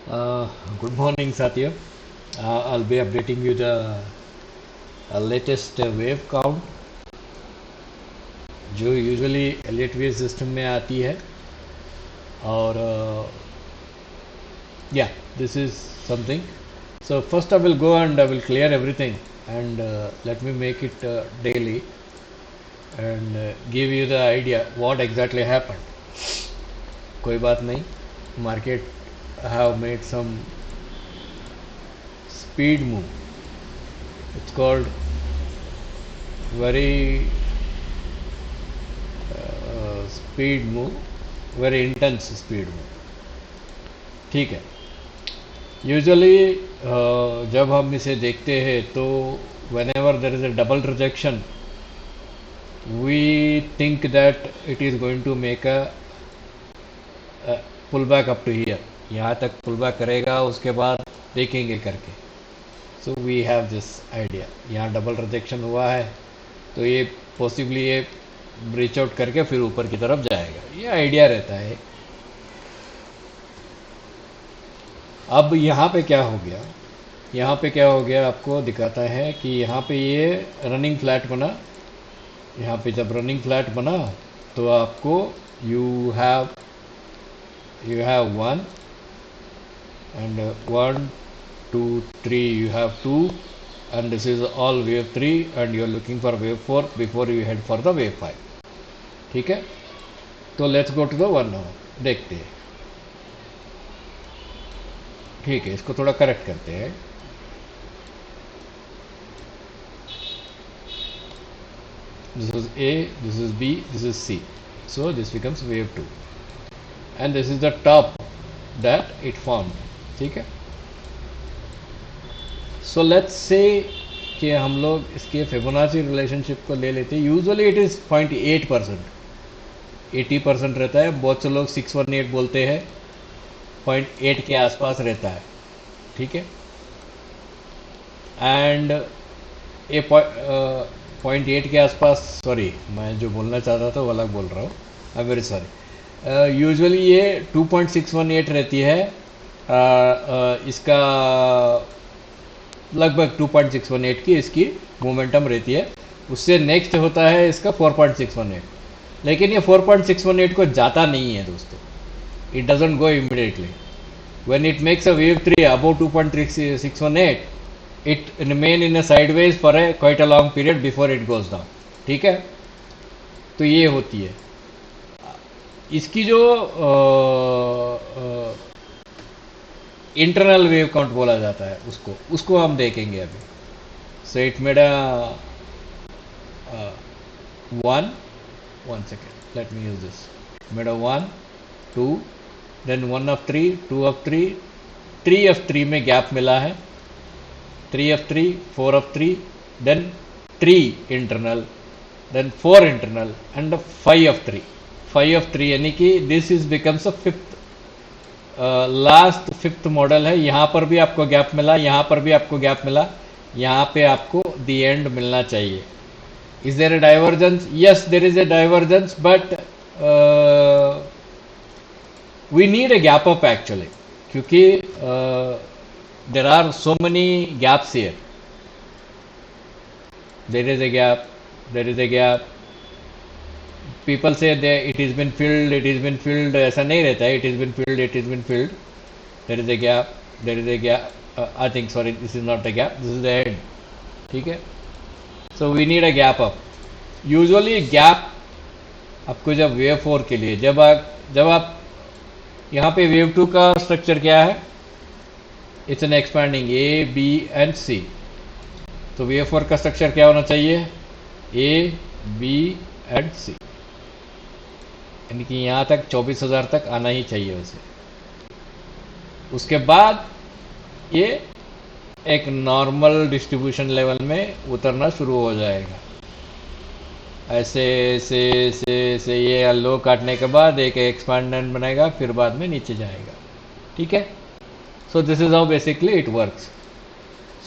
Uh, Good morning, Satya. I'll be updating you the latest wave count जो usually Elliott wave system में आती है और yeah, this is something. So first I will go and I will clear everything and let me make it daily and give you the idea what exactly happened. कोई बात नहीं, market have made some speed move. It's called very speed move, very intense speed move. ठीक है. Usually जब हम इसे देखते हैं तो whenever there is a double rejection we think that it is going to make a pull back up to here. यहाँ तक पुल बैक करेगा, उसके बाद देखेंगे करके. So we have this idea. यहाँ डबल रिजेक्शन हुआ है तो ये पॉसिबली ये ब्रीच आउट करके फिर ऊपर की तरफ जाएगा, ये आइडिया रहता है. अब यहाँ पे क्या हो गया, यहाँ पे क्या हो गया आपको दिखाता है कि यहाँ पे ये रनिंग फ्लैट बना. यहाँ पे जब रनिंग फ्लैट बना तो आपको you have 1 and 1 2 3 you have 2 and this is all wave 3 and you are looking for wave 4 before you head for the wave 5. ठीक है, तो let's go to the 1 now. देखते हैं. ठीक है, इसको थोड़ा करेक्ट करते हैं. This is A, this is B, this is C. So this becomes wave 2 and this is the top that it formed. ठीक है. सो लेट्स से कि हम लोग इसके फिबोनाची रिलेशनशिप को ले लेते हैं. यूजुअली इट इज़ 0.8%, 80% रहता है. बहुत से लोग 618 बोलते हैं, 0.8 के आसपास रहता है. ठीक है. एंड ये 0.8 के आसपास, सॉरी मैं जो बोलना चाहता था वो अलग बोल रहा हूँ, I am very sorry. Usually ये 2.618 रहती है. इसका लगभग 2.618 की इसकी मोमेंटम रहती है. उससे नेक्स्ट होता है इसका 4.618. लेकिन ये 4.618 को जाता नहीं है दोस्तों. It doesn't go immediately. When it makes a wave 3 above 2.618 it remain in a sideways for a quite a long period before it goes down. ठीक है, तो ये होती है इसकी जो इंटरनल वेव काउंट बोला जाता है, उसको हम देखेंगे अभी. So it made a 1 second, let me use this. Made a 1 2 then 1 of 3 2 of 3 3 of 3 में गैप मिला है. 3 of 3 4 of 3 then 3 internal then 4 internal and 5 of 3. 5 of 3 यानी कि this is becomes a fifth, last fifth model है. यहाँ पर भी आपको गैप मिला, यहाँ पर भी आपको गैप मिला, यहाँ पे आपको दी एंड मिलना चाहिए. Is there a divergence? Yes, there is a divergence, but we need a gap up actually, क्योंकि there are so many gaps here. There is a gap, there is a gap. People say it is been filled, it is been filled. ऐसा नहीं रहता है. It is been filled, it is been filled. There is a gap, there is a gap. I think sorry, this is not a gap, this is the end. ठीक है. So we need a gap up. Usually gap आपको जब wave 4 के लिए, जब आप यहाँ पे वेव 2 का स्ट्रक्चर क्या है, it's an expanding A B and C. तो वेव 4 का स्ट्रक्चर क्या होना चाहिए? ए बी एंड सी, यानी कि यहाँ तक 24,000 तक आना ही चाहिए उसे. उसके बाद ये एक नॉर्मल डिस्ट्रीब्यूशन लेवल में उतरना शुरू हो जाएगा. ऐसे ऐसे ऐसे ऐसे ये लो काटने के बाद एक एक्सपांडेंट बनेगा, फिर बाद में नीचे जाएगा. ठीक है. So this is how basically it works.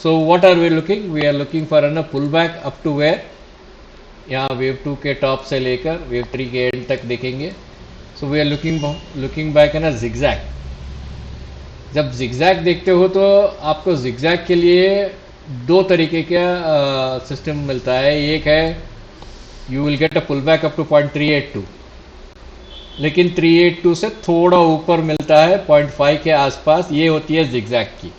So what are we looking? We are looking for an pull back up to where, यहाँ वेव 2 के टॉप से लेकर वेव 3 के एंड तक देखेंगे. So we are looking back in a zigzag. जब zigzag देखते हो तो आपको जिगजैग के लिए दो तरीके का सिस्टम मिलता है। एक है you will get a pull back up to 0.382, लेकिन 382 से थोड़ा ऊपर मिलता है 0.5 के आसपास, ये होती है जिगजैग की।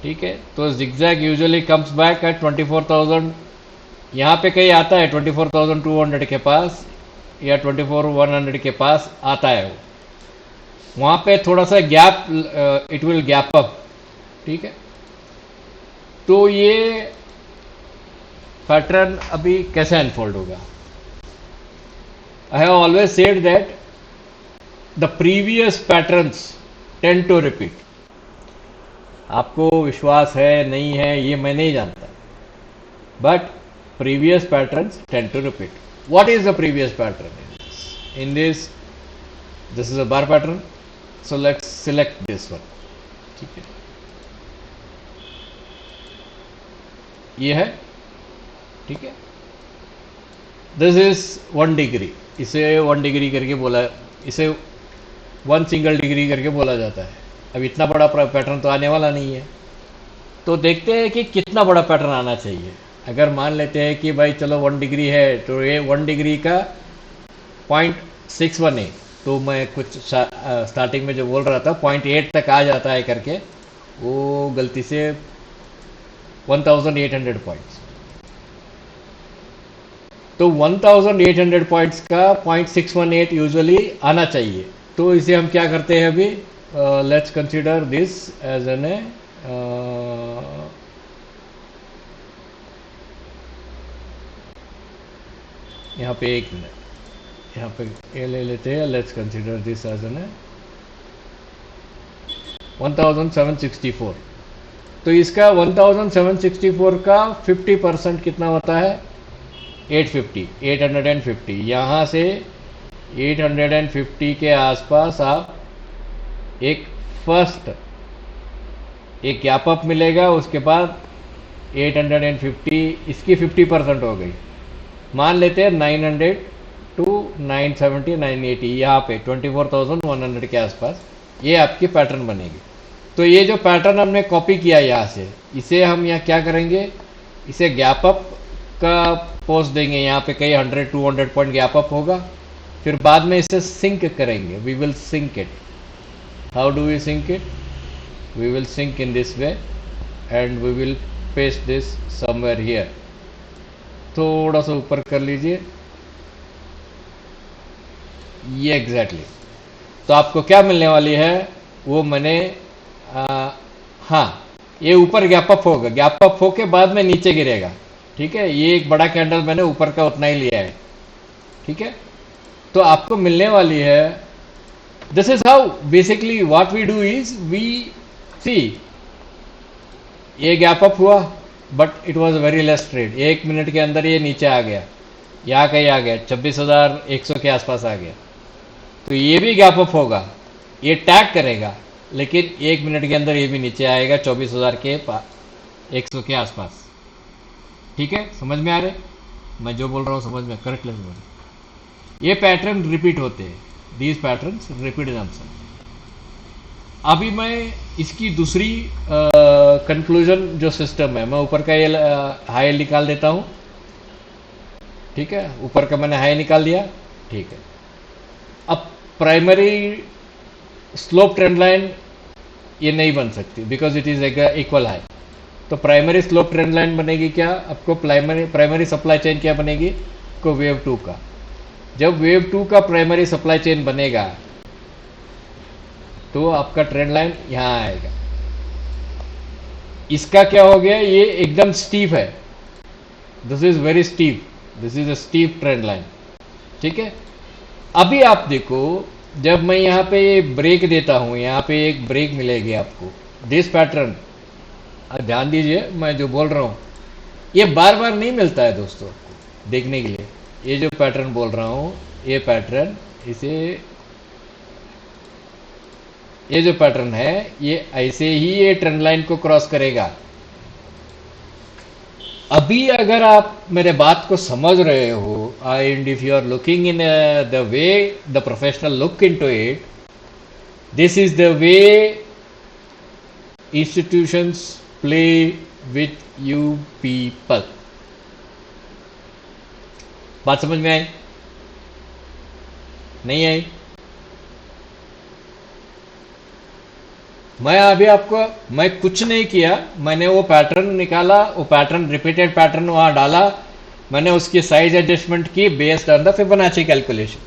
ठीक है, तो zigzag usually comes back at 24,000, यहाँ पे कहीं आता है 24,200 के पास या 24,100 के पास आता है वो, वहाँ पे थोड़ा सा gap, it will gap up. ठीक है, तो ये पैटर्न अभी कैसे अनफोल्ड होगा? I have always said that the previous patterns tend to repeat. आपको विश्वास है नहीं है ये मैं नहीं जानता, but previous patterns tend to repeat. What is the previous pattern in this? In this is a bar pattern. So let's select this one. ठीक है, ये है। ठीक है, दिस इज 1 डिग्री, इसे 1 डिग्री करके बोला, इसे 1 सिंगल डिग्री करके बोला जाता है। अब इतना बड़ा पैटर्न तो आने वाला नहीं है, तो देखते हैं कि कितना बड़ा पैटर्न आना चाहिए। अगर मान लेते हैं कि भाई चलो 1 डिग्री है, तो ये 1 डिग्री का 0.61 है, तो मैं कुछ स्टार्टिंग में जो बोल रहा था 0.8 तक आ जाता है करके, वो गलती से 1800 पॉइंट्स, तो 1800 पॉइंट्स का 0.618 यूजुअली आना चाहिए। तो इसे हम क्या करते हैं अभी, let's consider this as an यहाँ पे 1 मिनट, यहाँ पे ये ले लेते हैं, let's consider this as an 1764। तो इसका 1764 का 50% कितना होता है? 850। यहाँ से 850 के आसपास आप एक गैप अप मिलेगा, उसके बाद 850, इसकी 50% हो गई। मान लेते हैं 900 टू 970 980, यहाँ पे 24,100 के आसपास ये आपकी पैटर्न बनेगी। तो ये जो पैटर्न हमने कॉपी किया यहाँ से, इसे हम यहाँ क्या करेंगे, इसे गैप अप का पोस्ट देंगे, यहाँ पे कहीं 100-200 पॉइंट गैप अप होगा, फिर बाद में इसे सिंक करेंगे। We will sync it. How do we sync it? We will sync in this way and we will paste this somewhere here. थोड़ा सा ऊपर कर लीजिए, ये एग्जैक्टली। तो आपको क्या मिलने वाली है वो मैंने हाँ, ये ऊपर गैप अप होगा, गैप अप होके बाद में नीचे गिरेगा। ठीक है, ये एक बड़ा कैंडल मैंने ऊपर का उतना ही लिया है। ठीक है, तो आपको मिलने वाली है, this is how basically what we do is we see, ये गैप अप हुआ but it was very less trade, 1 minute के अंदर ये नीचे आ गया, यहाँ कहीं आ गया 26,100 के आसपास आ गया। तो ये भी गैप अप होगा, ये टैग करेगा, लेकिन 1 मिनट के अंदर ये भी नीचे आएगा 24,000 के 100 के आसपास। ठीक है, समझ में आ रहे मैं जो बोल रहा हूँ? समझ में, करेक्ट समझ में। ये पैटर्न रिपीट होते हैं, दीज पैटर्न्स रिपीट themselves। अभी मैं इसकी दूसरी कंक्लूजन जो सिस्टम है, मैं ऊपर का ये हाई निकाल देता हूं। ठीक है, ऊपर का मैंने हाई निकाल दिया। ठीक है, अब प्राइमरी स्लोप ट्रेंड लाइन ये नहीं बन सकती because it is equal high. तो प्राइमरी स्लोप ट्रेंड लाइन बनेगी क्या आपको? प्राइमरी सप्लाई चेन क्या बनेगी को? वेव 2 का। जब वेव 2 का प्राइमरी सप्लाई चेन बनेगा तो आपका ट्रेंड लाइन यहां आएगा। इसका क्या हो गया? ये एकदम स्टीप है, this is very steep, this is a steep trend line. ठीक है, अभी आप देखो, जब मैं यहां पे ब्रेक देता हूं, यहां पे एक ब्रेक मिलेगी आपको, दिस पैटर्न, ध्यान दीजिए मैं जो बोल रहा हूं, ये बार बार नहीं मिलता है दोस्तों आपको देखने के लिए। ये जो पैटर्न बोल रहा हूं, ये पैटर्न, ये जो पैटर्न है, ये ऐसे ही ये ट्रेंड लाइन को क्रॉस करेगा। अभी अगर आप मेरे बात को समझ रहे हो, and if you are looking in the way the professional look into it, this is the way institutions play with you people. बात समझ में आई? नहीं आई? मैं अभी आपको, मैं कुछ नहीं किया, मैंने वो पैटर्न निकाला, वो पैटर्न रिपीटेड पैटर्न वहां डाला, मैंने उसकी साइज एडजस्टमेंट की based on the Fibonacci calculation.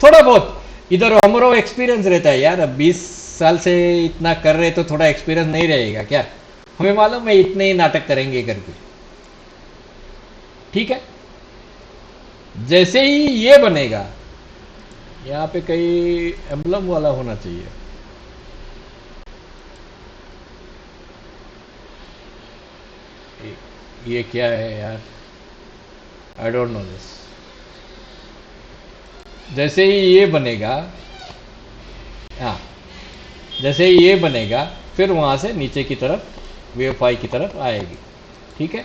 थोड़ा बहुत इधर हमारा एक्सपीरियंस रहता है यार, 20 साल से इतना कर रहे तो थोड़ा एक्सपीरियंस नहीं रहेगा क्या? हमें मालूम है इतने ही नाटक करेंगे करके। ठीक है, जैसे ही ये बनेगा, यहां पे कई एम्बलम वाला होना चाहिए। ये क्या है यार, आई डोंट नो दिस। जैसे ही ये बनेगा, हाँ, जैसे ही ये बनेगा फिर वहां से नीचे की तरफ वेव फाई की तरफ आएगी। ठीक है,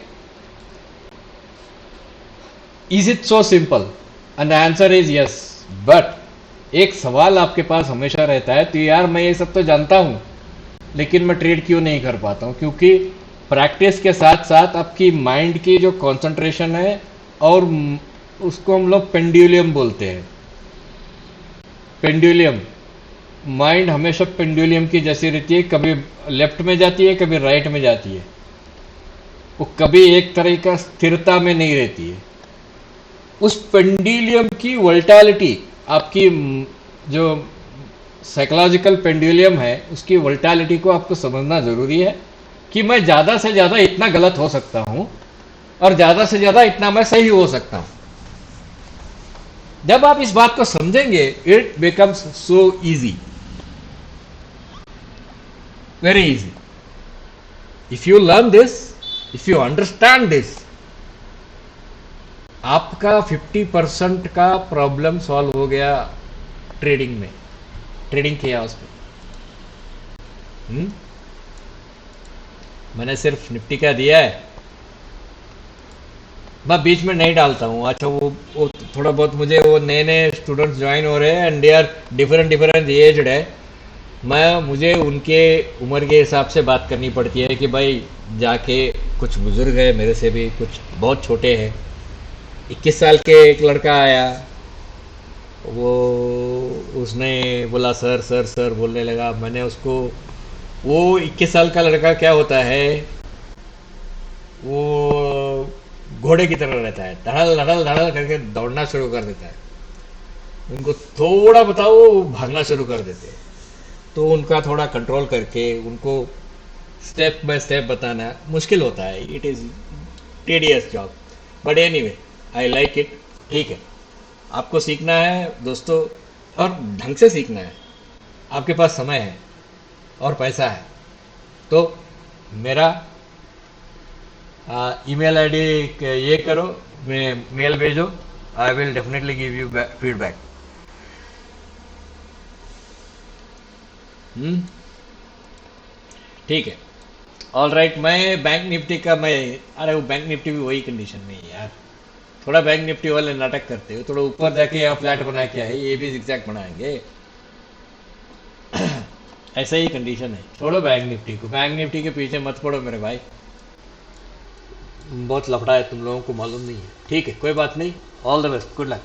is it so simple? And answer is yes. But एक सवाल आपके पास हमेशा रहता है, तो यार मैं ये सब तो जानता हूं, लेकिन मैं ट्रेड क्यों नहीं कर पाता हूं? क्योंकि प्रैक्टिस के साथ साथ आपकी माइंड की जो कंसंट्रेशन है, और उसको हम लोग पेंडुलियम बोलते हैं, पेंडुलियम। माइंड हमेशा पेंडुलियम की जैसी रहती है, कभी लेफ्ट में जाती है, कभी राइट में जाती है, वो कभी एक तरह का स्थिरता में नहीं रहती है। उस पेंडुलियम की वोल्टालिटी, आपकी जो साइकोलॉजिकल पेंडुलियम है, उसकी वोल्टालिटी को आपको समझना जरूरी है कि मैं ज्यादा से ज्यादा इतना गलत हो सकता हूं और ज्यादा से ज्यादा इतना मैं सही हो सकता हूं। जब आप इस बात को समझेंगे, it becomes so easy, very easy. If you learn this, if you understand this, आपका 50% का प्रॉब्लम सॉल्व हो गया ट्रेडिंग में, ट्रेडिंग किया उसमें। मैंने सिर्फ निफ्टी का दिया है, मैं बीच में नहीं डालता हूँ। अच्छा, वो थोड़ा बहुत, मुझे वो नए नए स्टूडेंट्स ज्वाइन हो रहे हैं and they are different aged है, मुझे उनके उम्र के हिसाब से बात करनी पड़ती है कि भाई जाके, कुछ बुजुर्ग है मेरे से भी, कुछ बहुत छोटे हैं। 21 साल के एक लड़का आया, वो उसने बोला सर सर सर बोलने लगा। मैंने उसको, वो 21 साल का लड़का क्या होता है, वो घोड़े की तरह रहता है, धड़ल धड़ल धड़ल करके दौड़ना शुरू कर देता है। उनको थोड़ा बताओ, वो भागना शुरू कर देते हैं। तो उनका थोड़ा कंट्रोल करके उनको स्टेप बाय स्टेप बताना मुश्किल होता है। It is tedious job, but anyway I like it. ठीक है, आपको सीखना है दोस्तों, और ढंग से सीखना है। आपके पास समय है और पैसा है, तो मेरा ईमेल आईडी ये करो, मेल भेजो, I will definitely give you feedback. ठीक है, ऑल राइट। मैं बैंक निफ्टी का, अरे वो बैंक निफ्टी भी वही कंडीशन में है यार, थोड़ा बैंक निफ्टी वाले नाटक करते हो, थोड़ा ऊपर जाके यहाँ फ्लैट बना के है, ये भी एग्जैक्ट बनाएंगे। ऐसा ही कंडीशन है। छोड़ो बैंक निफ्टी को, बैंक निफ्टी के पीछे मत पड़ो मेरे भाई, बहुत लफड़ा है, तुम लोगों को मालूम नहीं है। ठीक है, कोई बात नहीं, all the best, good luck.